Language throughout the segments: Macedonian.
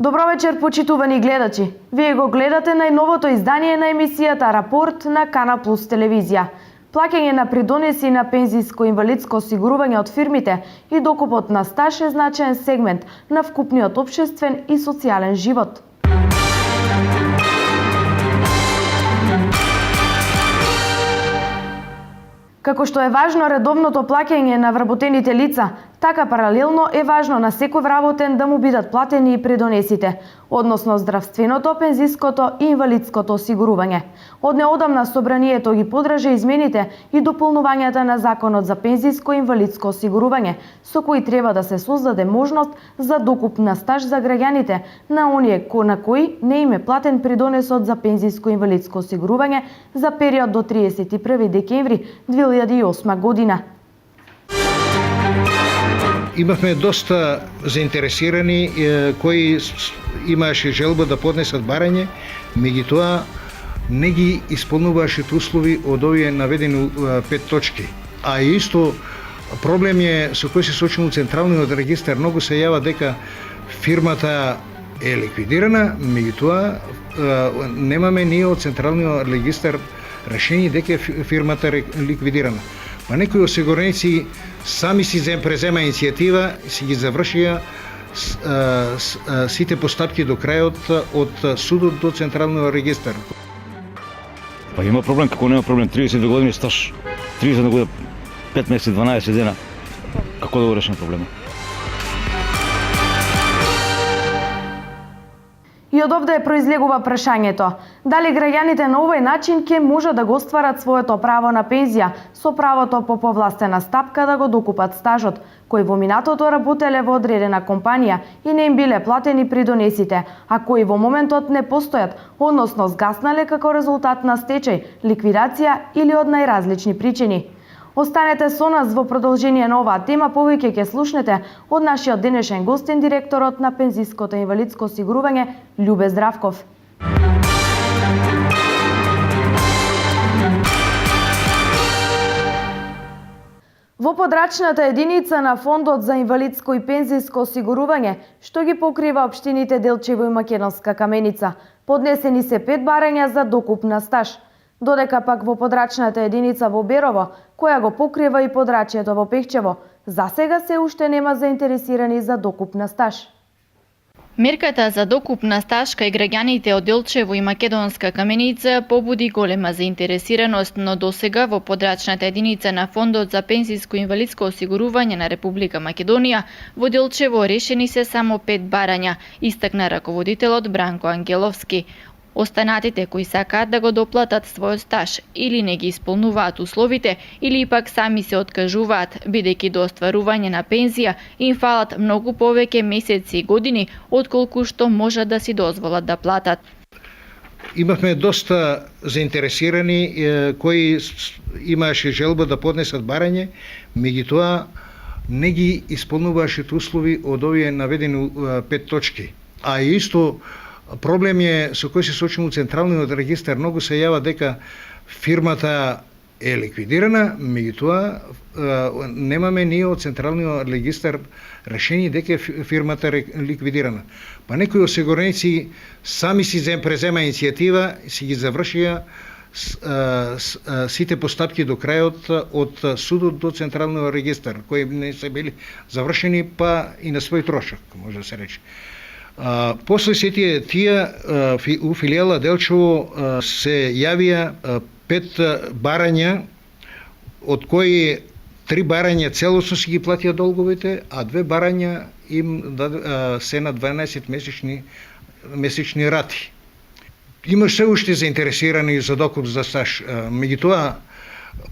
Добро вечер, почитувани гледачи. Вие го гледате најновото издание на емисијата Рапорт на Кана Плюс телевизија. Плаќање на придонеси на пензиско-инвалидско осигурување од фирмите и докупот на стаж е значаен сегмент на вкупниот општествен и социјален живот. Како што е важно редовното плаќање на вработените лица, така паралелно е важно на секој вработен да му бидат платени и придонесите, односно здравственото, пензиското и инвалидското осигурување. Од неодамна собранието ги подржа измените и дополнувањата на Законот за пензиско и инвалидско осигурување, со кои треба да се создаде можност за докуп на стаж за граѓаните на оние на кои не им е платен придонесот за пензиско и инвалидско осигурување за период до 31 декември 2008 година. Имавме доста заинтересирани кои имаше желба да поднесат барање, меѓутоа не ги исполнуваше услови од овие наведени 5 точки. А исто проблем е со кој се соочува Централниот регистар, многу се јава дека фирмата е ликвидирана, меѓутоа немаме ние од Централниот регистар решение дека фирмата е ликвидирана. Па некои осигуреници сами си презема иницијатива, си ги завршија сите постапки до крајот од судот до Централниот регистар. Па има проблем, како нема проблем, 32 години стаж, 30 година, 5 месеци, 12 дена. Како да го решим проблемот? И од овде произлегува прашањето: дали граѓаните на овој начин ќе може да го остварат своето право на пензија со правото по повластена стапка да го докупат стажот, кои во минатото работеле во одредена компанија и не им биле платени придонесите, а кои во моментот не постојат, односно згаснале како резултат на стечај, ликвидација или од најразлични причини. Останете со нас во продолжение на оваа тема, повеќе ќе слушнете од нашиот денешен гостин, директорот на пензиското и инвалидско осигурување Љубе Здравков. Во подрачната единица на Фондот за инвалидско и пензиско осигурување, што ги покрива општините Делчево и Македонска Каменица, поднесени се 5 барања за докуп на стаж. Додека пак во подрачната единица во Берово, која го покрива и подрачјето во Пехчево, засега се уште нема заинтересирани за докуп на стаж. Мерката за докуп на стаж кај граѓаните од Делчево и Македонска Каменица побуди голема заинтересираност, но досега во подрачната единица на Фондот за пензиско и инвалидско осигурување на Република Македонија во Делчево решени се само 5 барања, истакна раководителот Бранко Ангеловски. Останатите кои сакаат да го доплатат својот стаж или не ги исполнуваат условите, или пак сами се откажуваат, бидејќи до остварување на пензија им фалат многу повеќе месеци и години отколку што можат да си дозволат да платат. Имавме доста заинтересирани кои имаше желба да поднесат барање, меѓутоа не ги исполнуваше услови од овие наведени 5 точки. А исто проблем е со кој се соочува Централниот регистар, многу се јава дека фирмата е ликвидирана, меѓутоа немаме ние од Централниот регистар решение дека фирмата е ликвидирана. Па некои осигуреници сами си презема иницијатива, си ги завршија сите постапки до крајот од судот до Централниот регистар, кои не се били завршени, па и на свој трошок, може да се рече. После сите тие у филијала Делчево се јавија 5 барања, од кои 3 барања целосно си ги платија долговите, а 2 барања им се на 12 месечни рати. Има се уште заинтересирани за докуп за стаж, меѓутоа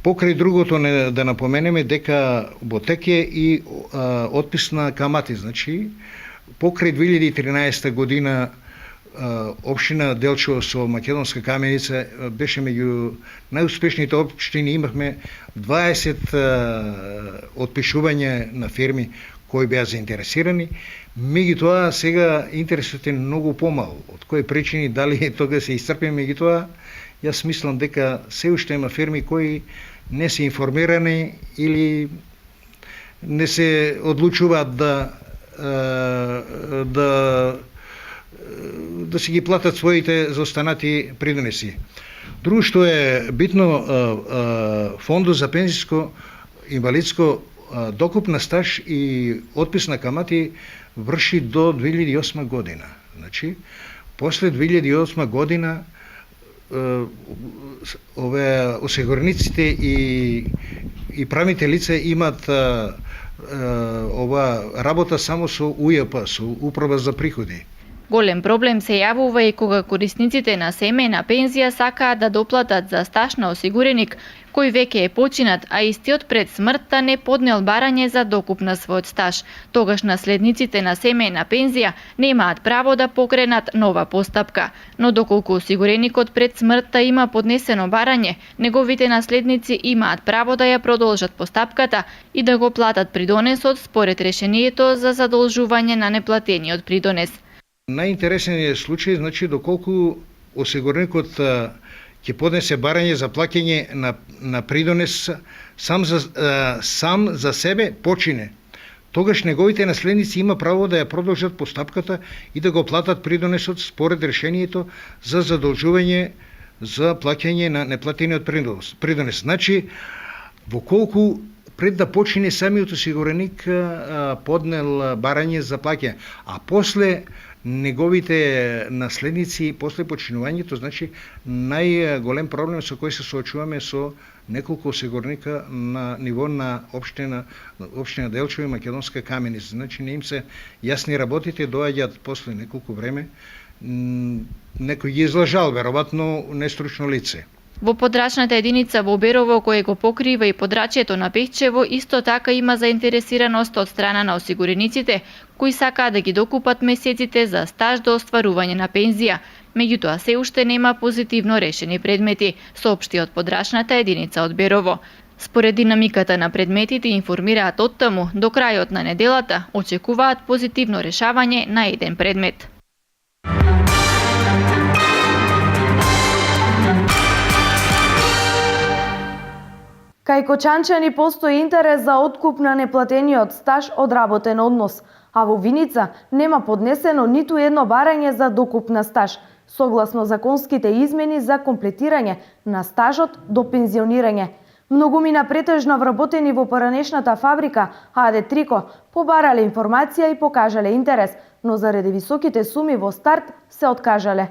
покрај другото да напоменеме дека во тек е и отпис на камати, значи покрај 2013 година општина Делчево со Македонска Каменица беше меѓу најуспешните општини, имавме 20 отпишувања на фирми кои беа заинтересирани, меѓутоа сега интересот е многу помал. Од кои причини, дали тога се исцрпи, меѓутоа јас мислам дека се уште има фирми кои не се информирани или не се одлучуваат да да си ги платат своите заостанати придонеси. Друго што е битно, фондот за пензиско инвалидско докуп на стаж и отпис на камати врши до 2008 година. Значи, после 2008 година ове осигурениците и правните лица имат ова работа само со УЈП, со Управа за приходи. Голем проблем се јавува и кога корисниците на семејна пензија сакаат да доплатат за стаж на осигуреник кој веќе е починат, а истиот пред смртта не поднел барање за докуп на својот стаж. Тогаш наследниците на семејна пензија немаат право да покренат нова постапка. Но доколку осигуреникот пред смртта има поднесено барање, неговите наследници имаат право да ја продолжат постапката и да го платат придонесот според решението за задолжување на неплатениот придонес. Најинтересниот случај, значи, доколку осигуреникот ќе поднесе барање за плаќање на придонес сам за себе почине. Тогаш неговите наследници има право да ја продолжат постапката и да го платат придонесот според решението за задолжување за плаќање на неплатениот придонес. Значи, воколку пред да почине самиот осигуреник поднел барање за плаќање, а после неговите наследници после починувањето, значи најголем проблем со кој се соочуваме со неколку осигурника на ниво на општина Делчево и Македонска Каменица. Значи не им се јасни работите, доаѓаат после неколку време, некој ги излажал, веројатно нестручно лице. Во подрачната единица во Берово, кој го покрива и подрачјето на Пехчево, исто така има заинтересираност од страна на осигурениците, кои сакаат да ги докупат месеците за стаж до остварување на пензија. Меѓутоа, се уште нема позитивно решени предмети, соопшти од подрачната единица од Берово. Според динамиката на предметите информираат оттаму, до крајот на неделата очекуваат позитивно решавање на еден предмет. Кај кочанчани постои интерес за откуп на неплатениот стаж од работен однос, а во Виница нема поднесено ниту едно барање за докуп на стаж, согласно законските измени за комплетирање на стажот до пензионирање. Многумина претежно вработени во поранешната фабрика АД Трико побарале информација и покажале интерес, но заради високите суми во старт се откажале.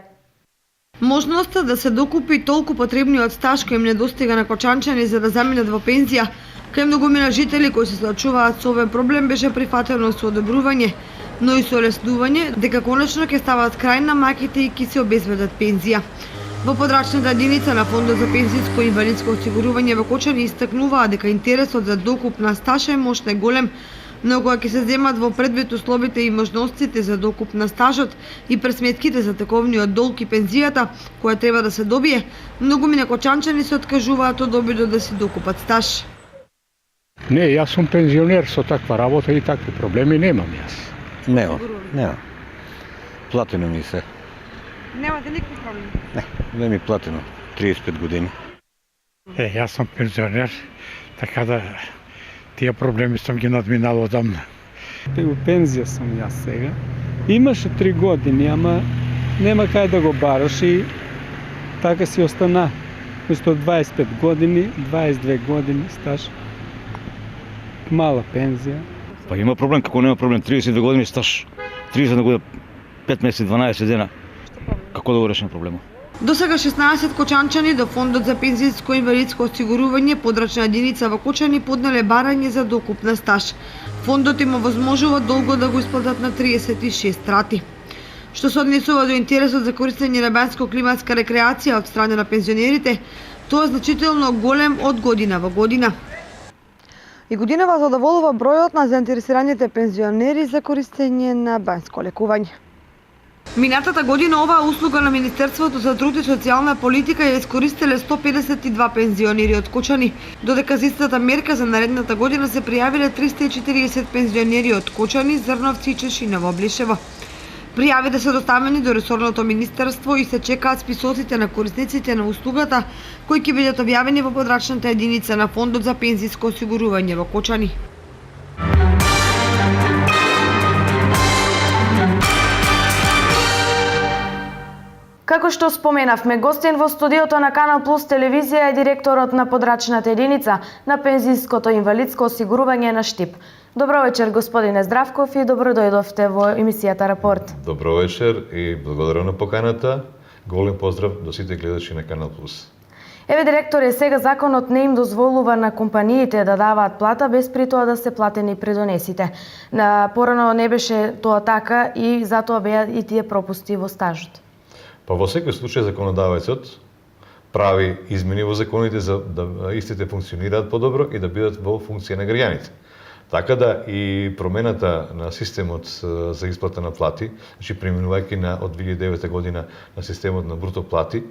Можноста да се докупи толку потребниот стаж кој им недостига на кочанчани за да заминат во пензија, кај многумина жители кои се соочуваат со овој проблем беше прифатено со одобрување, но и со леснување дека конечно ќе стават крај на маките и ќе се обезбедат пензија. Во подрачната единица на Фондот за пензиско и инвалидско осигурување во Кочани истакнуваа дека интересот за докуп на стаж е мощно голем, но кога ќе се земат во предвид условите и можностите за докуп на стажот и пресметките за тековниот долг и пензијата која треба да се добие, многумина кочанчани се откажуваат од обидот да си докупат стаж. Не, јас сум пензионер со таква работа и такви проблеми немам јас. Нема. Платено ми се. Немате никакви проблеми? Не ми платено 35 години. Јас сум пензионер, така да тие проблеми сум ги надминал одамна. У пензија сум јас сега. Имаше 3 години, ама нема кај да го бараш и така си остана. Место 25 години, 22 години стаж. Мала пензија. Па има проблем, како нема проблем, 32 години стаж, 30 година, 5 месеци, 12 дена. Како да го решим проблемот? До сега 16 кочанчани до Фондот за пензиско и инвалидско осигурување подрачна единица во Кочани поднеле барање за докуп на стаж. Фондот им овозможува долго да го исплатат на 36 рати. Што се однесува до интересот за користење на бенско-климатска рекреација од страна на пензионерите, тоа е значително голем од година во година. И годинава задоволува бројот на заинтересираните пензионери за користење на бенско лекување. Минатата година оваа услуга на Министерството за труд и социјална политика ја искористиле 152 пензионери од Кочани, додека за истата мерка за наредната година се пријавиле 340 пензионери од Кочани, Зрновци и Чешиново, Блишево. Пријавите се доставени до ресорното министерство и се чекаат списоците на корисниците на услугата, кои ќе бидат објавени во подрачната единица на Фондот за пензиско осигурување во Кочани. Како што споменавме, гостин во студиото на Канал Плюс телевизија е директорот на подрачната единица на пензиското инвалидско осигурување на Штип. Добро вечер, господине Здравков, и добро дојдовте во емисијата Рапорт. Добро вечер и благодарам на поканата. Голем поздрав до сите гледачи на Канал Плюс. Еве, директоре, сега законот не им дозволува на компаниите да даваат плата без при тоа да се платени придонесите. Порано не беше тоа така и затоа беа и тие пропусти во стажот. Па во секој случај законодавецот прави измени во законите за да истите функционираат подобро и да бидат во функција на граѓаните. Така да и промената на системот за исплата на плати, значи преминувајќи од 2009 година на системот на бруто плати,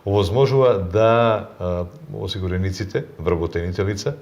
овозможува да осигурениците, вработените лица,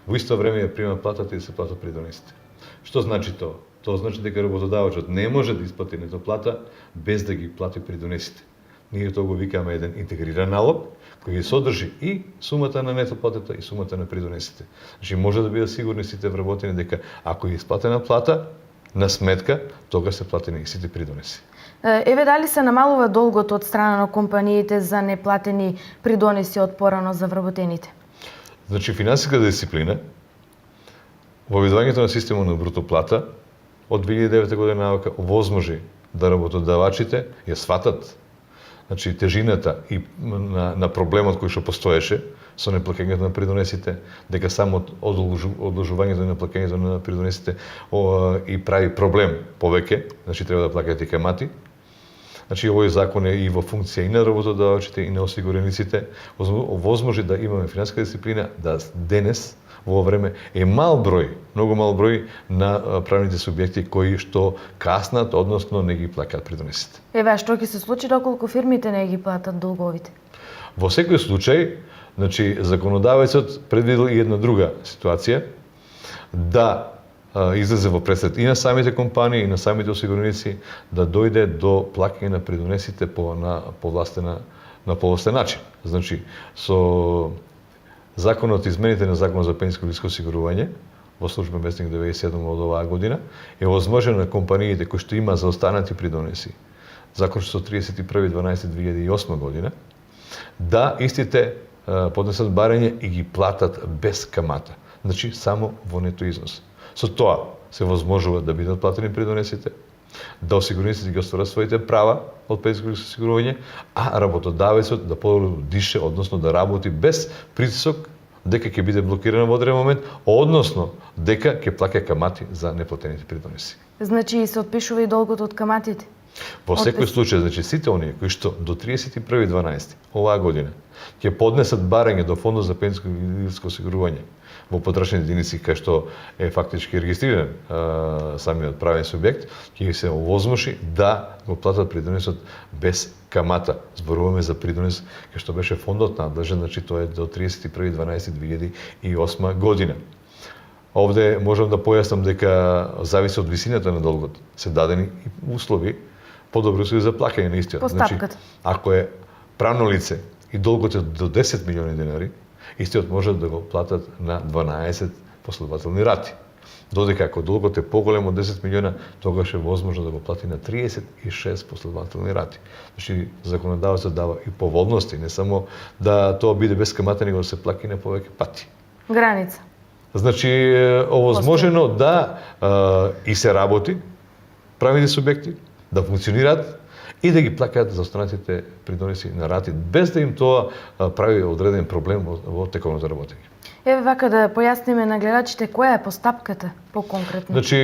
во исто време ја примат платата и да се платат придонесите. Што значи тоа? Тоа значи дека работодавачот не може да исплати нето плата без да ги плати придонесите. Ние тоа го викаме еден интегриран налог, кој ги содржи и сумата на нето платата и сумата на придонесите. Значи може да бидат сигурни сите вработени дека ако е исплатена плата на сметка, тога се платени и сите придонеси. Еве, дали се намалува долгот од страна на компаниите за неплатени придонеси од порано за вработените? Значи финансиска дисциплина, воведувањето на системот на бруто плата од 2009 година навака овозможи да работодавачите ја сватат, значи тежината и на проблемот кој што постоеше со неплаќањето на придонесите, дека само одложувањето на плаќањето на придонесите и прави проблем повеќе, значи треба да плаќате камати. Значи овој закон е и во функција и на работодавачите и на осигурениците, овозможи да имаме финансиска дисциплина, да денес во ова време е многу мал број на правните субјекти кои што каснат, односно не ги плаќаат придонесите. Еве, а што ќе се случи доколку фирмите не ги платат долговите? Во секој случај, значи законодавецот предвидел и една друга ситуација, да излезе во пресред и на самите компании и на самите осигуреници да дојде до плаќање на придонесите на повластен начин. Значи со законот, измените на Законот за пензиско инвалидско осигурување во Службен вестник 97 од оваа година е возможно на компаниите кои што има заостанати придонеси, законот со 31.12.2008 година, да истите поднесат барање и ги платат без камата, значи само во нето износ. Со тоа се возможува да бидат платени придонесите, да осигурениците ги остварат своите права од пензиско осигурување, а работодавецот да подише, односно да работи без притисок дека ќе биде блокиран во одреден момент, односно дека ќе плаќа камати за неплатените придонеси. Значи се отпишува и долгот од каматите? Во секој случај, значи сите оние кои што до 31.12 оваа година ќе поднесат барање до Фондот за пензиско инвалидско осигурување во подрачните единици кај што е фактички регистриран самиот правен субјект, ќе се овозможи да го платат придонесот без камата. Зборуваме за придонес кај што беше фондот надлежен, значи тоа е до 31.12.2008 година. Овде можам да појаснам дека зависи од висината на долгот. Се дадени услови, подобри услови за плаќање на истиот. Значи, ако е правно лице и долгот е до 10 милиони денари, истиот може да го платат на 12 последователни рати. Додека ако долгот е поголем од 10 милиона, тогаш е возможно да го плати на 36 последователни рати. Значи законодавецот дава и поволности, не само да тоа биде без камата, него да се плаќа на повеќе пати. Граница. Значи овозможено да и се работи правните субјекти да функционираат и да ги плаќаат за останатите придонеси на рати, без да им тоа прави одреден проблем во тековното работење. Еве, вака да појасниме на гледачите која е постапката поконкретно. Значи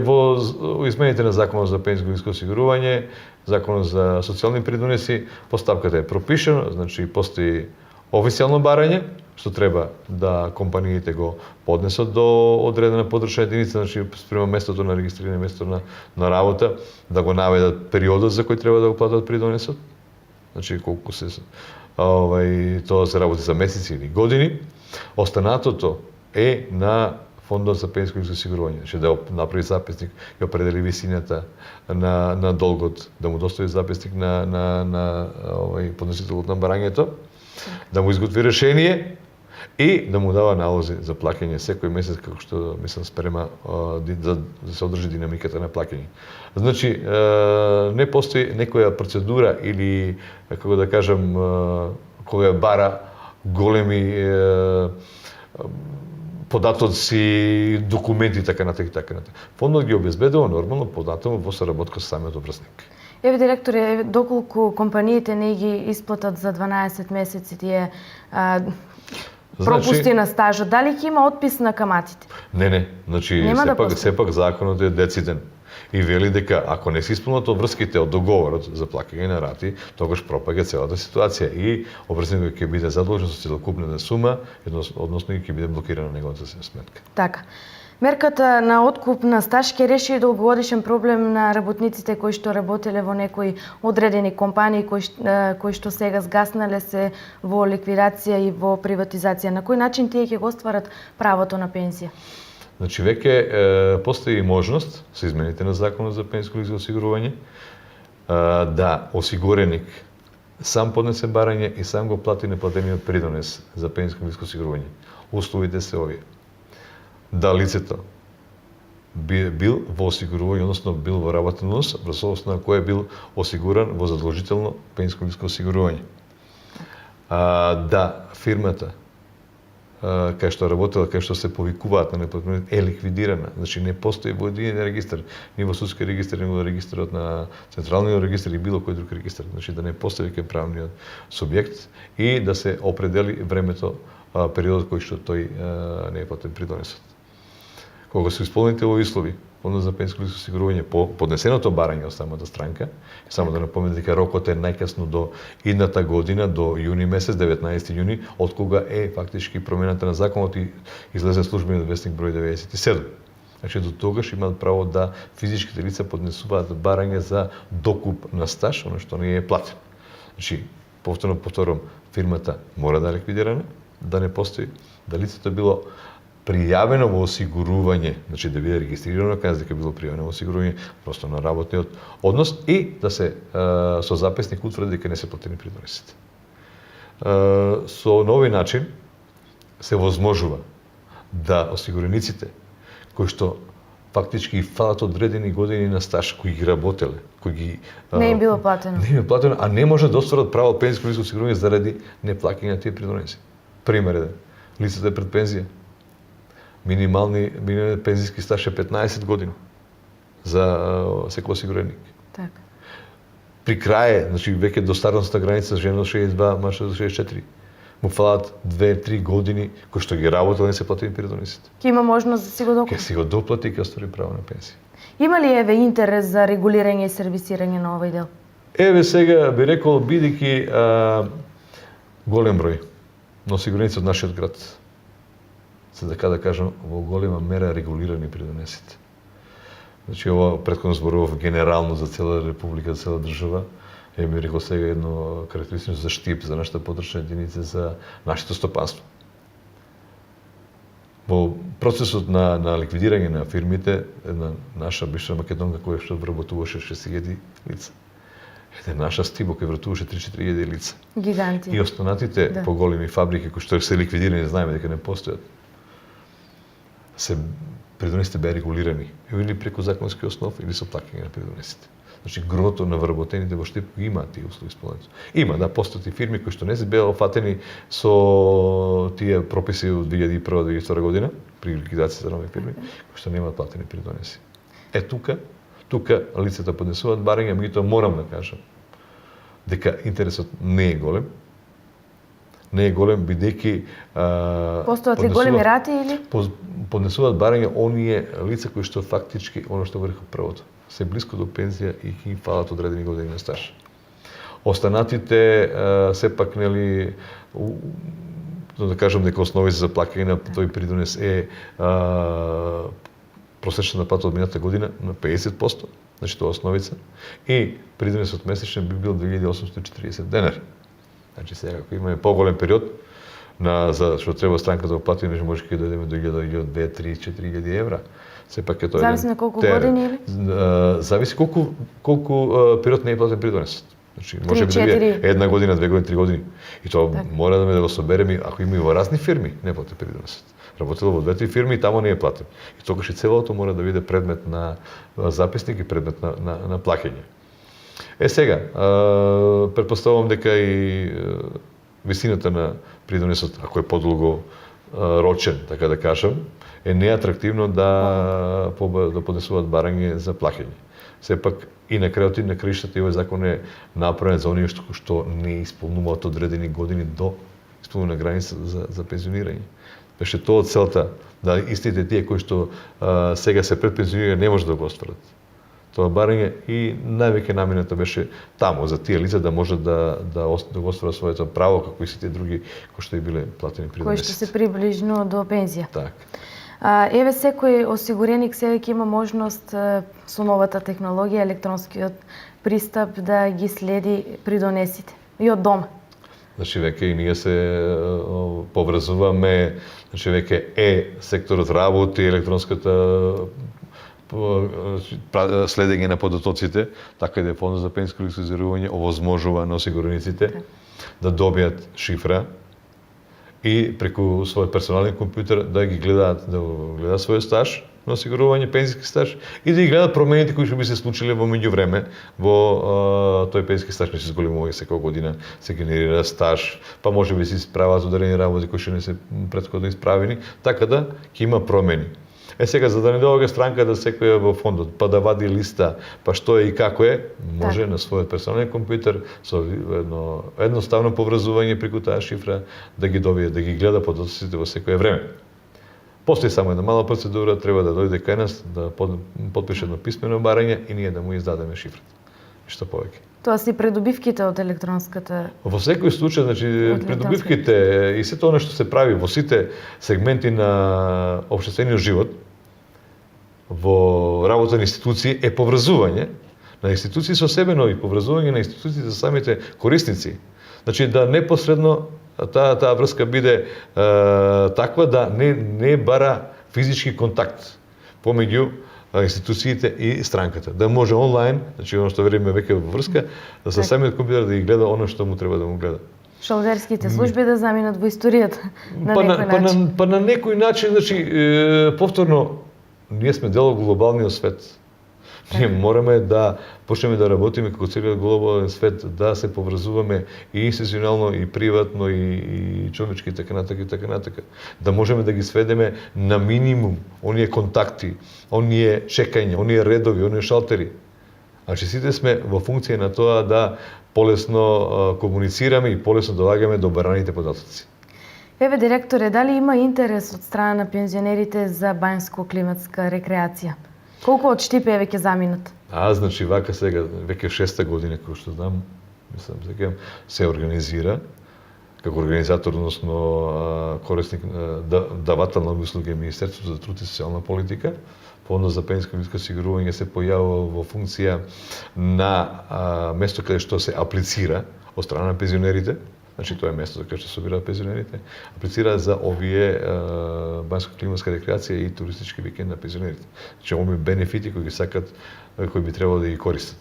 во измените на Законот за пензиско инвалидско осигурување, Законот за социјални придонеси, постапката е пропишена, значи постои официјално барање, што треба да компаниите го поднесат до одредена подрачна единица, значи спрема местото на регистрирање, местото на работа, да го наведат периодот за кој треба да го платат придонесот, значи колку се тоа се работи за месеци или години. Останатото е на Фондот за пензиско инвалидско осигурување, значи да направи записник и определи висината на долгот, да му достави записник на подносителот на барањето, да му изготви решение И да му дава налози за плаќање секој месец, како што мислам спрема да се одржи динамиката на плаќање. Значи, не постои некоја процедура или, како да кажам, која бара големи податоци, документи, така натаму и така натаму. Фондот ги обезбедува нормално податоци во соработка со самиот врсник. Еве, директоре, доколку компаниите не ги исплатат за 12 месеци тие пропусти на стажот, дали ќе има отпис на каматите? Не, значи сепак законот е дециден и вели дека ако не се исполнат обврските од договорот за плаќање на рати, тогаш пропаѓа целата ситуација и обврсникот ќе биде задолжен со целокупната сума, односно ќе биде блокирана неговата сметка. Така. Мерката на откуп на стаж ќе реши и долгогодишен проблем на работниците кои што работеле во некои одредени компании кои што сега згаснале се во ликвидација и во приватизација. На кој начин тие ќе го остварат правото на пензија? Значи веќе постои можност со измените на законот за пензиско осигурување да осигуреник сам поднесе барање и сам го плати неплатениот придонес за пензиско осигурување. Условите се овие: да лицето бил во осигурување, односно бил во работен однос, врз основа на кој е бил осигуран во задолжително пензиско осигурување. Да фирмата кај што работела, кај што се повикуваат на неплатени, е ликвидирана. Значи не постои во единен регистар, ни во судски регистар, ни во регистарот на централниот регистар и било кој друг регистар. Значи да не постои ке правниот субјект и да се определи времето, периодот кој што тој не е платен придонесот. Кога се исполните овои услови, фондот за пензиско осигурување по поднесеното барање од самата странка, само да напомнам дека рокот е најкасно до идната година, до јуни месец, 19 јуни, од кога е фактички промената на законот и излезе службениот вестник број 97. Значи до тогаш имаат право да физичките лица поднесуваат барање за докуп на стаж, оно што не е платено. Значи, повторам, фирмата мора да е ликвидирана, да не постои, да лицето било пријавено во осигурување, значи да биде регистрирано, кај дека било пријавено во осигурување просто на работниот однос и да се со записник утврди дека не се платени придонесите. Со нови начин се возможува да осигурениците кои што фактички фалат одредени години на стаж, кои ги работеле, кои ги не им било платено. Не им е платено, а не може да остварат право од пензиско осигурување заради неплаќање на тие придонеси. Пример е лицето е пред пензија. Минимални пензиски стаж е 15 години за секој осигуреник. Така. При крај, значи веќе до старосната граница жена 62, маж 64. Му фалат 2-3 години кои што ги работел не се платени придонесите. Ќе има можност да си го докупи. Ќе си го доплати и ќе оствари право на пензија. Има ли еве интерес за регулирање и сервисирање на овој дел? Еве сега би рекол, бидејќи голем број на осигуреници од нашиот град се така да кажам во голема мера регулирани придонесите. Значи ова претходно зборував генерално за цела република, за цела држава. Ми рекол сега едно карактеристично за Штип, за нашата подрачна единица, за нашето стопанство. Во процесот на ликвидирање на фирмите, една наша бивша македонка која што вработуваше 6000 лица. Една наша Стибо која вработуваше 3-4000 лица. Гиганти. И останатите поголеми фабрики кои што се ликвидирани, знаеме дека не постојат, се придонесите беа регулирани или преку законски основ или со плаќање на придонесите. Значи грото на вработените во Штип има тие услови исполнети. Има, да, постојат фирми кои што не се беа офатени со тие прописи од 2001-2002 година при ликвидацијата на овие фирми, кои што немаат платени придонеси. Тука лицата поднесуваат барања, меѓутоа морам да кажам дека интересот не е голем. Не е голем бидејќи постојат ли големи рати или поднесуваат барања оние лица кои што фактички оно што врху првото се блиску до пензија и ги фалат одредени години на стаж. Останатите сепак нели да кажам дека основи за плаќање на тој придонес е просечната плата од минатата година на 50%, значи тоа основица, и придонесот месечен би бил 2840 денари. Значи сега ако имаме поголем период за што треба странката да плати, може ќе дојдеме до 1000, 2, 3, 4000 евра. Сепак е тоа. Зависи на колку години или? Зависи колку период не е платен придонесот. Значи, може би да биде 1 година, 2 години, 3 години. И тоа мора да го собереме, ако има и во разни фирми, не плати придонесот. Работел во 2-3 фирми и тамо не е платен. И тогаш и целото мора да биде предмет на записник и предмет на плаќање. Сега, претпоставувам дека и висината на придонесот, ако е подолго рочен, така да кажам, е неатрактивно да поднесуваат барање за плаќање. Сепак и на крајот и на краиштата овој закон е направен за оние што не исполнуваат одредени години до исполнена граница за пензионирање. Беше тоа целта, да истите тие кои што сега се предпензионираат не може да го остварат тоа барање и највеќе намината беше таму за тие лица да може да го остварат своето право како и сите други кои што и биле платени пред кои што се приближно до пензија. Так. Еве секој осигуреник сега ќе има можност со новата технологија, електронскиот пристап да ги следи придонесите и од дома. Значи веќе и ние се поврзуваме, значи веќе секторот работи, електронската следење на податоците, така и Фондот за пензиско осигурување овозможува на осигурениците да добијат шифра и преку својот персонален компјутер да ги гледаат, својот стаж на осигурување, пензиски стаж и да ги гледаат промените кои што би се случиле во меѓувреме во тој пензиски стаж не се зголемува секоја година, се генерира стаж, па може би се исправаат одредени работи кои што не се претходно исправени, така да ќе има промени. Сега, за да не доаѓа странка да секоја во фондот, па да вади листа, па што е и како е, може на својот персонален компјутер со едноставно поврзување преку таа шифра да ги добие, да ги гледа податоците во секое време. Постои само една мала процедура, треба да дојде кај нас, да потпише едно писмено барање и ние да му издадеме шифрата. Ништо повеќе. Тоа се придобивките од електронската. Во секој случај, значи придобивките и сето она што се прави во сите сегменти на општествениот живот, во работа на институции е поврзување на институции со себе, но и поврзување на институции за самите корисници. Значи да непосредно таа врска биде таква да не бара физички контакт помеѓу институциите и странката. Да може онлайн, значи оно што вериме веќе во врска, да со самиот компјутер да ги гледа оно што му треба да му гледа. Шалдерските служби да заминат во историјата на некој начин. Па на некој начин, значи повторно ние сме дел од глобалниот свет. Ние мораме да почнеме да работиме како целиот глобален свет, да се поврзуваме и институционално, и приватно, и човечки, така натака. Да можеме да ги сведеме на минимум оние контакти, оние чекања, оние редови, оние шалтери. Значи сите сме во функција на тоа да полесно комуницираме и полесно доаѓаме до бараните податоци. Еве, директоре, дали има интерес од страна на пензионерите за банјско-климатска рекреација? Колку од Штипе веќе заминат? Значи вака сега, веќе 6-та година, кој што знам, мислам, се организира како организатор, односно корисник, давател на услуги Министерството за труд и социјална политика. Фондот за пензиско осигурување се појавува во функција на место каде што се аплицира од страна на пензионерите. Значи тоа е место за каде што се собираат пензионерите, аплицира за овие банјско-климатска рекреација и туристички викенд на пензионерите. Значи овие бенефити кои ги сакат, кои би требало да ги користат.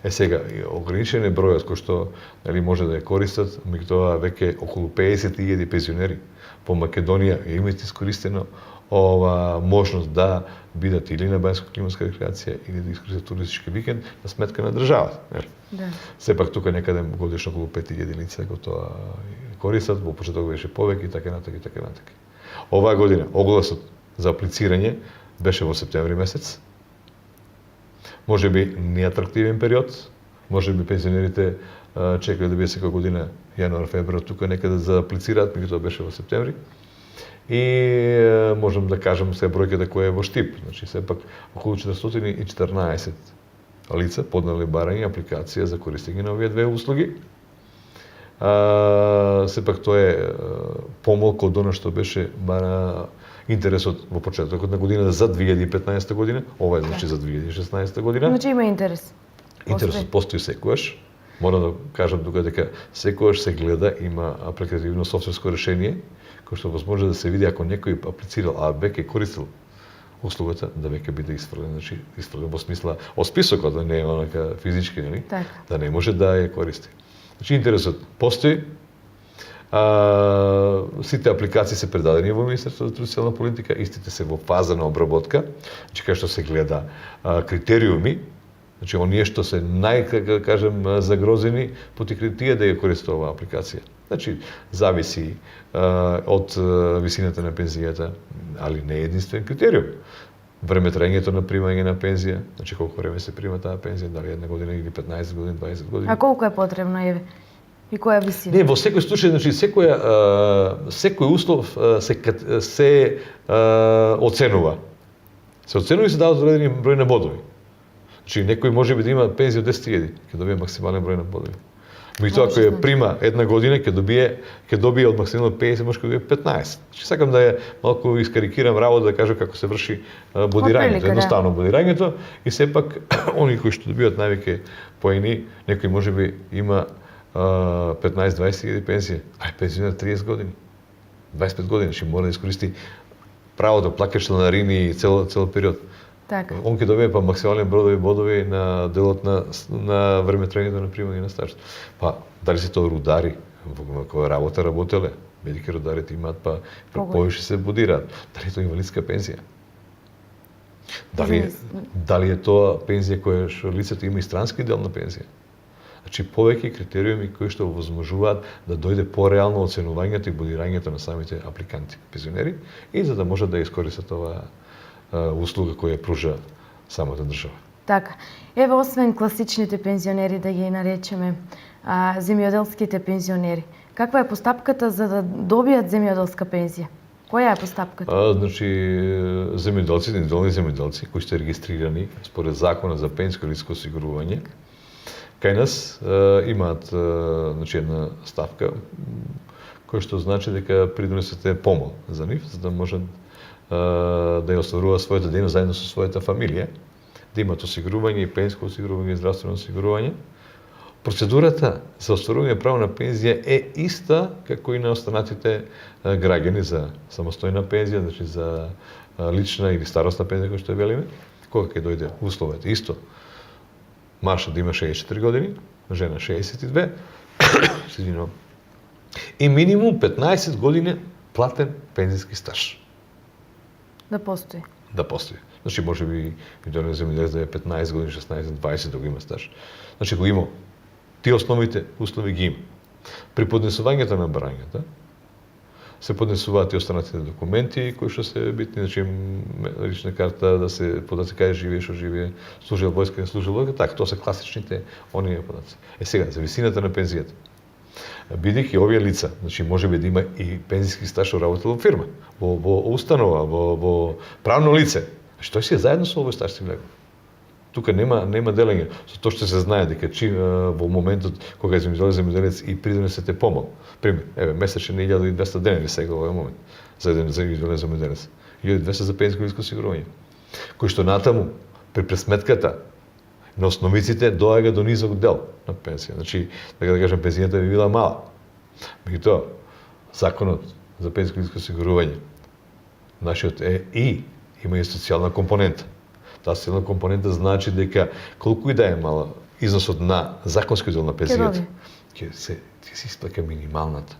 Сега, ограничен е бројот кој што може да ја користат, меѓутоа веќе околу 50.000 пензионери по Македонија имаат искористено ова можност да бидат или на банјско-климатска рекреација или да искористат туристички викенд на сметка на државата. Да. Сепак тука некаде годишно околу 5.000 лица го тоа користат, во почеток беше повеќе и така натака. Оваа година огласот за аплицирање беше во септември месец. Може би неатрактивен период, може би пензионерите чекале да биде секоја година јануар, февруар тука некаде за аплицираат, меѓутоа беше во септември. И можам да кажам се бројката која е во Штип. Значи сепак околу 414 лица поднале барање апликација за користење на овие две услуги. Сепак тоа е помалку од она што беше интересот во почетокот на година за 2015 година, ова е значи за 2016 година. Значи има интерес. Интересот постои секогаш. Мора да кажам тука дека секогаш се гледа, има апликативно софтверско решение кој што возможно да се види ако некој аплицирал, а веќе користил услугата да веќе биде исфрлен, значи исфрлен во смисла од списокот, да не е онака физички, нели? Така. Да не може да ја користи. Значи интересот постои. Сите апликации се предадени во Министерството за труд и социјална политика, истите се во фаза на обработка, значи кај што се гледа критериуми, значи оние што се како кажем загрозени поти тие да ја користат оваа апликација. Значи зависи од висината на пензијата, али не е единствен критериум. Време траењето на примање на пензија, значи колку време се прима таа пензија, дали 1 година или 15 години, 20 години. А колку е потребно, Еве? И која висина? Не, во секој случај, значи секој услов се оценува. Се оценува и се дават одредени број на бодови. Значи некој можеби да има пензија од 10.000, ќе добие максимален број на бодови. Меѓутоа ако ја прима 1 година, ќе добие од максимално 50, може да добие 15. Значи сакам да ја малку искарикирам работа да кажам како се врши бодирањето, едноставно бодирањето и сепак они кои што добиваат највеќе поени, некој можеби има 15-20 хиляди пензија, ај пензионер 30 години, 25 години, што мора да искористи право да плаќа членарини цел период. Така. Он ќе добие па максимален број бодови на делот на време траењето на примање на стаж. Па дали се тоа рудари во која работеле, бидејќи рударите имаат па повеќе се бодираат. Дали тоа инвалидска пензија? Дали е тоа пензија која што лицето има и странски дел на пензија? Значи повеќе критериуми кои што овозможуваат да дојде пореално оценувањето и бодирањето на самите апликанти, пензионери, и за да можат да искористат оваа услуга која пружа самата држава. Така. Еве, освен класичните пензионери, да ги наречеме, земјоделските пензионери, каква е постапката за да добијат земјоделска пензија? Која е постапката? Значи, земјоделци, индивидуални земјоделци, кои се регистрирани според Законот за пензиско и инвалидско осигурување, кај нас имаат значи, една ставка која што значи дека придонесете помал за нив, за да можат да ја остварува својата дејност заедно со својата фамилија, да имат осигурување, пензиско осигурување и здравствено осигурување. Процедурата за остварување право на пензија е иста како и на останатите граѓани за самостојна пензија, значи за лична или старосна пензија, која што ја велиме. Кога ќе дојде условот исто, мажот да има 64 години, жена 62, и минимум 15 години платен пензиски стаж. Да постои. Да постои. Значи може би индивидуален земјоделец да е 15 години, 16, 20 да го има стаж. Значи го има. Тие основните услови ги има. При поднесувањето на барањата се поднесуваат и останатите документи кои што се битни, значи лична карта, да се подаци кај живее, што живее, служил војска, не служил војска, така, тоа се класичните оние подаци. Сега, за висината на пензијата. Бидејќи овие лица, значи можеби да има и пензиски стаж во работел во фирма, во установа, во правно лице. Значи тој си е заедно со овој стаж си влегува. Тука нема делење. Со тоа што се знае дека во моментот кога е земјоделец и придонесете помал. Пример, еве месечен 1200 денари сега во овој момент за еден земјоделец. 1200 за пензиско и инвалидско осигурување. Кој што натаму при пресметката на основиците доаѓа до низок дел на пензија. Значи, така да кажем, пензијата би била мала. Меѓутоа, Законот за пензиско и инвалидско осигурување нашиот е и има и социјална компонента. Таа социјална компонента значи дека колку и да е мала износот на законскиот дел на пензијата, ќе се исплаќа минималната.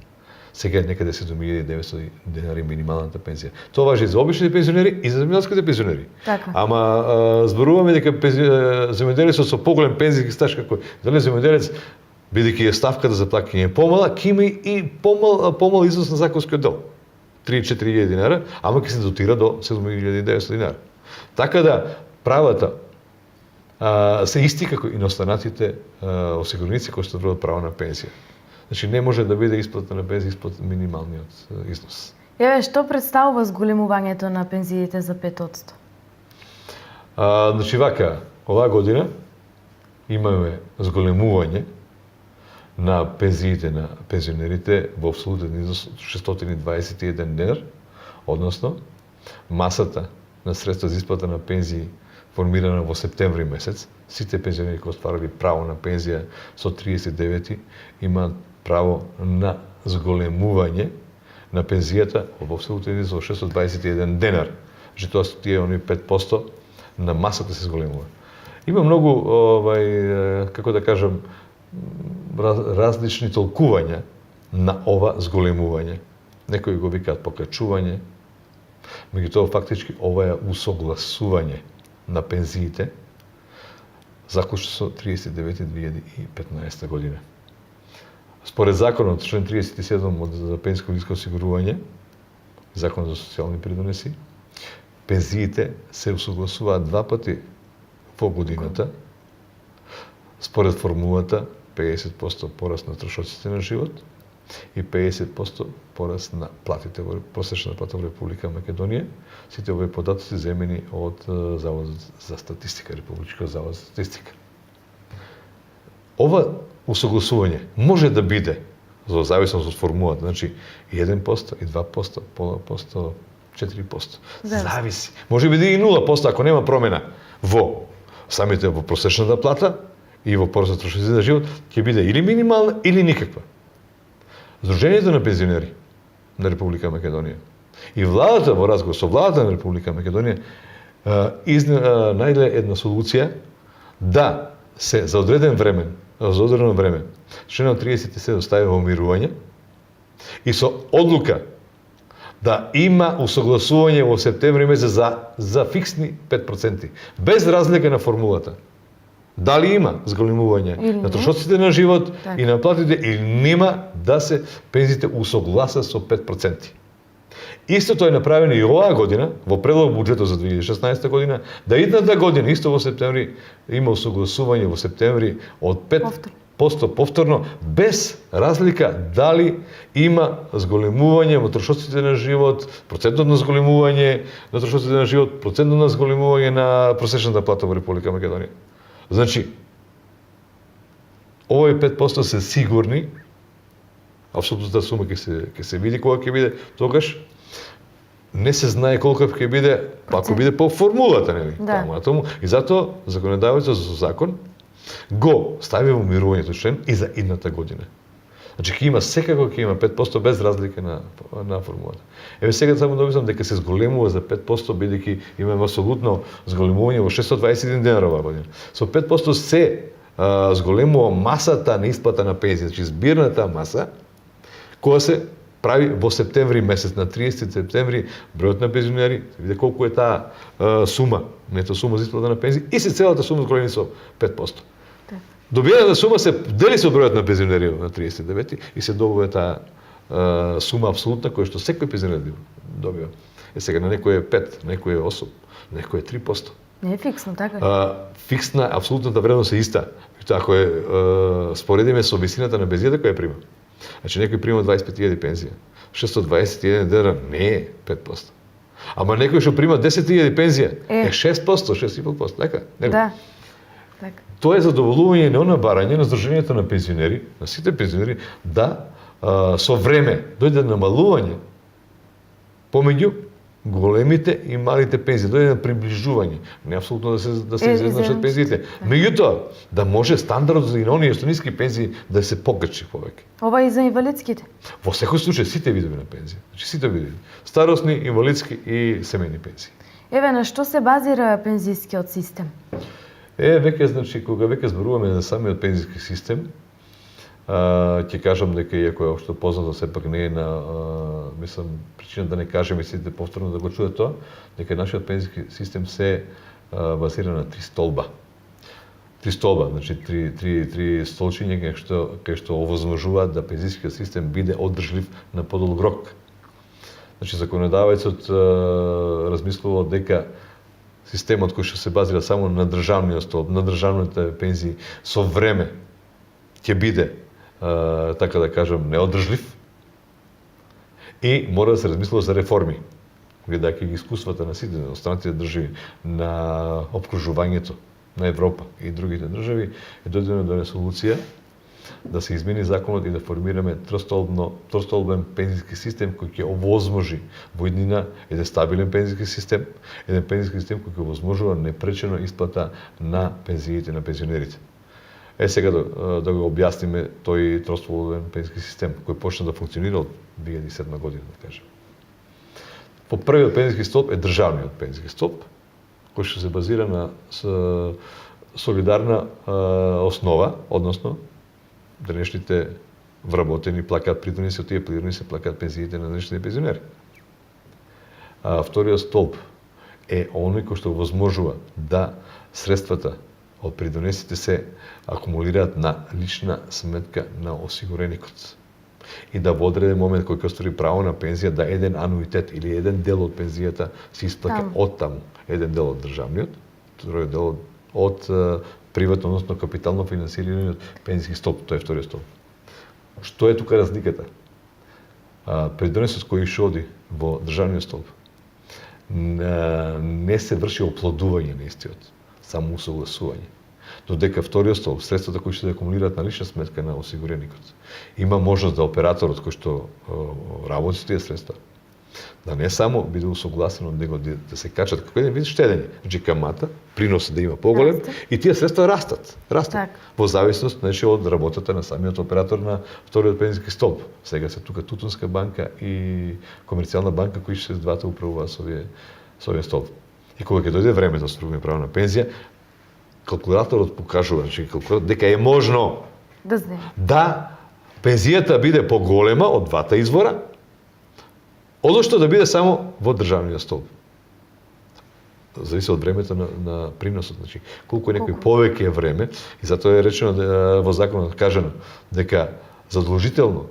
Сега е некаде 7.900 денари минималната пензија. Тоа важи за обичните пензионери и за земјоделските пензионери. Така. Ама зборуваме дека земјоделецот со поголем пензиски стаж како дали земјоделец бидејќи е ставката за плаќање помала, ќе има и помал износ на законскиот дел. 3-4.000 динара, ама ќе се дотира до 7.900 динара. Така да правата се исти како и на останатите осигуреници кои што добиваат право на пензија. Значи не може да биде исплата на пензија испод минималниот износ. Еве, што представува зголемувањето на пензиите за 5%? Значи вака, оваа година имаме зголемување на пензиите на пензионерите во апсолутен износ од 621 денар, односно масата на средства за исплата на пензии формирана во септември месец, сите пензионери кои остварали право на пензија со 39 имаат право на зголемување на пензијата во апсолутен износ од 621 денар. Значи тоа тие они 5% на масата се зголемува. Има многу како да кажам различни толкувања на ова зголемување. Некои го викаат покачување, меѓутоа фактички ова е усогласување на пензиите заклучно со 39.2015 година. Според законот, член 37 за пензиско инвалидско осигурување, законот за социјални придонеси, пензиите се усогласуваат два пати во годината, според формулата 50% пораст на трошоците на живот и 50% пораст на платите во просечна плата во Република Македонија. Сите овие податоци земени од Заводот за статистика, Републичкиот завод за статистика. Ова усогласување може да биде во зависност од формулата, значи 1% и 2%, пола посто, 4%. Зависи. Може биде и 0% ако нема промена во самите во просечната плата и во порасот на трошоците на живот, ќе биде или минимална или никаква. Сдруженијето на пензионери на Република Македонија и владата во разговор со владата на Република Македонија најде една солуција да се за одредено време членот 37 стави во мирување и со одлука да има усогласување во септември месец за фиксни 5%, без разлика на формулата. Дали има зголемување на трошоците на живот и на платите или нема да се пензиите усогласат со 5%. Истото е направено и оваа година, во предлог буџетот за 2016 година, да идната година, исто во септември, има усогласување во септември од 5% повторно, без разлика дали има зголемување во трошоците на живот, процентот на зголемување на трошоците на живот, процентот на зголемување на просечната плата во Република Македонија. Значи, овој 5% се сигурни, апсолутната сума ќе се види кога ќе биде, тогаш не се знае колку ќе биде, ако биде по формулата, нели? Да. И затоа законодавецот со закон го стави во мирувањето член и за идната година. Значи ќе има секако ќе има 5% без разлика на формулата. Еве сега само да мислам дека се зголемува за 5% бидејќи имаме апсолутно зголемување во 621 денара оваа година. Со 5% се зголемува масата на исплата на пензија, значи збирната маса која се прави во септември месец, на 30 септември бројот на пензионери, се види колку е таа сума, нето сума за исплата на пензија и се целата сума зголеми со 5%. Добиената сума се дели со бројот на пензионери на 39 и се добива таа сума апсолутна која што секој пензионер добива. Сега на некој е 5, некој е 8, некој е 3%. Не е фиксно, така? Фиксна, апсолутната вредност е иста. Ако споредиме со висината на пензијата која прима. Значи некој прима 25.000 пензија. 621 денара не е 5%. Ама некој што прима 10.000 пензија е 6%, 6,5%, така? Да. Така. Тоа е задоволување на она барање на Сдруженијето на пензионери, на сите пензионери, да со време дојде намалување помеѓу големите и малите пензии, дојде на приближување, не апсолутно да се изедначат пензиите, меѓутоа да може стандардот за оние што ниски пензии да се покачи повеќе. Ова и за инвалидските? Во секој случај сите видови на пензија, значи сите видови, старосни, инвалидски и семејни пензии. Еве на што се базира пензискиот систем? Веќе, значи, кога веќе зборуваме за самиот пензиски систем, ќе кажам дека иако е општо познато, сепак не е на, мислам, причина да не кажем и сите повторно да го чуат тоа, дека нашиот пензиски систем се базира на 3 столба. 3 столба, значи 3 столчиња кај што овозможуваат да пензискиот систем биде одржлив на подолг рок. Значи законодавецот размислувал дека системот кој што се базира само на државниот столб, на државните пензии со време ќе биде така да кажам неодржлив и мора да се размислува за реформи, гледајќи ги искуствата на сите останатите држави, на опкружувањето на Европа и другите држави, е дојдено до резолуција да се измени законот и да формираме тростолбен пензиски систем кој ќе овозможи во иднина еден стабилен пензиски систем кој ќе овозможува непречено исплата на пензиите на пензионерите. Сега да го објасниме тој тростолбен пензиски систем кој почна да функционира од 2007 година, да кажем. Во првиот пензиски столб е државниот пензиски столб, кој што се базира на солидарна основа, односно денешните вработени плакаат придониси, од тие придониси плакаат пензиите на денешните пензионери. Вториот столб е оној кој што возможува да средствата од придонесите се акумулираат на лична сметка на осигуреникот. И да во одреден момент кој оствари право на пензија, да еден ануитет или еден дел од пензијата се исплаќа од таму. Еден дел од државниот, другиот дел од приватно, односно капитално финансираниот пензиски столб, тоа е вториот столб. Што е тука разликата? Придонесот кој што оди во државниот столб не се врши оплодување на истиот, само усогласување. Додека вториот столб, средствата кои што се акумулираат на лична сметка на осигуреникот, има можност да операторот кој што работи со тие средства, да не само биде усогласен од него да се качат како еден вид штедење, значи камата, приносот да има поголем и тие средства растат. Так. Во зависност значи од работата на самиот оператор на вториот пензиски столб. Сега се тука Тутунска банка и Комерцијална банка кои се двата управуваат со овие столб. И кога ќе дојде време да остваруваме право на пензија, калкулаторот покажува, значи дека е можно да пензијата биде поголема од двата извора, одошто да биде само во државниот столб. Зависи од времето на приносот, значи колку е некој повеќе време, и затоа е речено во законот кажано дека задолжително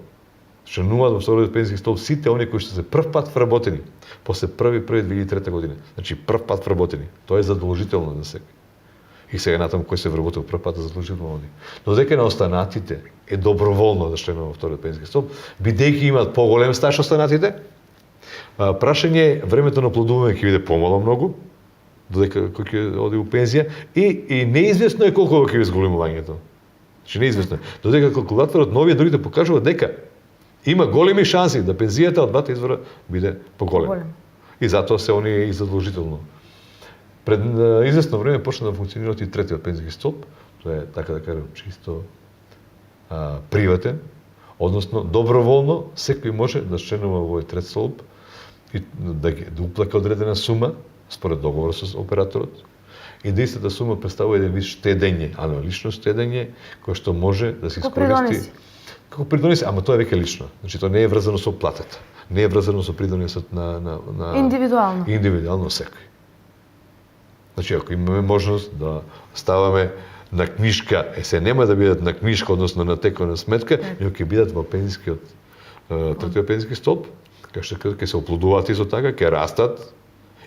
членуваат во вториот пензиски столб сите оние кои што се прв пат вработени после 1.1.2003 година. Значи прв пат вработени. Тоа е задолжително за секој. И сега натаму кој се вработил прв пат задолжително оди. Но дека на останатите е доброволно да членува во вториот пензиски столб, бидејќи имаат поголем стаж останатите, прашање е времето на оплодување ќе биде помало многу, додека кој ќе оди у пензија и неизвестно е колку ќе биде зголемувањето. Значи неизвестно е. Додека калкулаторот на овие другите покажува дека има големи шанси да пензијата од двата извора биде поголема. И затоа се оние и задолжително. Пред известно време почна да функционира и третиот пензиски столб, тоа е така да кажам чисто приватен, односно доброволно секој може да членува во овој трет столб и да уплака одредена сума според договор со операторот и да истата сума представува еден вид штедење, лично штедење кој што може да се искористи како придонеси, ама тоа е веќе лично. Значи тоа не е врзано со платата, не е врзано со придонесот на индивидуално секој. Значи ако имаме можност да ставаме на книжка, се нема да бидат на книжка, односно на текона сметка, но ќе бидат во пензискиот третиот пензиски столб, кај што ќе се оплодуваат исто така, ќе растат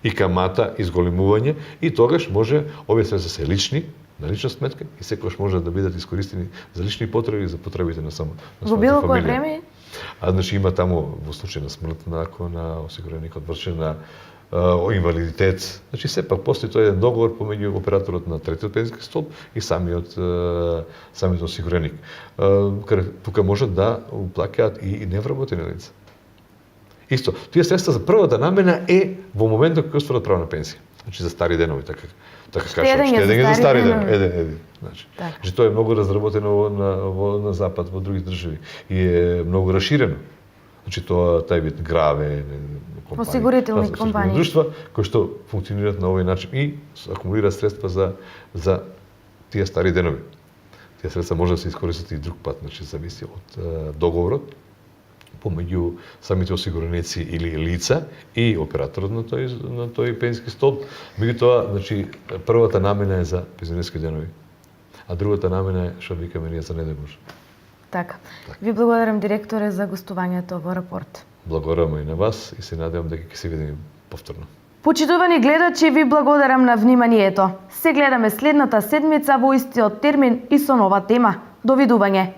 и камата, и зголемување, и тогаш може овие средства се лични, на лична сметка, и секогаш може да бидат искористени за лични потреби и за потребите на самата фамилија. Во било кој време? Значи има таму во случај на смрт на осигуреникот, вршена инвалидитет. Значи сепак постои тој еден договор помеѓу операторот на третиот пензиски столб и самиот осигуреник. Тука можат да уплаќаат и невработени лица. Исто, тие средства за првата намена е во моментот кога остварат право на пензија. Значи за стари денови, така кажам, штедење за стари денови. Значи тоа е многу разработено на запад, во други држави и е многу расширено. Значи тај вид граве, осигурителни компании, друштва кои што функционираат на овој начин и акумулираат средства за тие стари денови. Тие средства може да се искористат и друг пат, значи зависи од договорот помеѓу самите осигуреници или лица и операторот на тој пензиски столб. Меѓутоа, значи првата намена е за пензионерски денови, а другата намена е што викаме ние за недемож. Така. Ви благодарам, директоре, за гостувањето во Рапорт. Благодарам и на вас и се надевам дека ќе се видиме повторно. Почитувани гледачи, ви благодарам на вниманието. Се гледаме следната седмица во истиот термин и со нова тема. Довидување.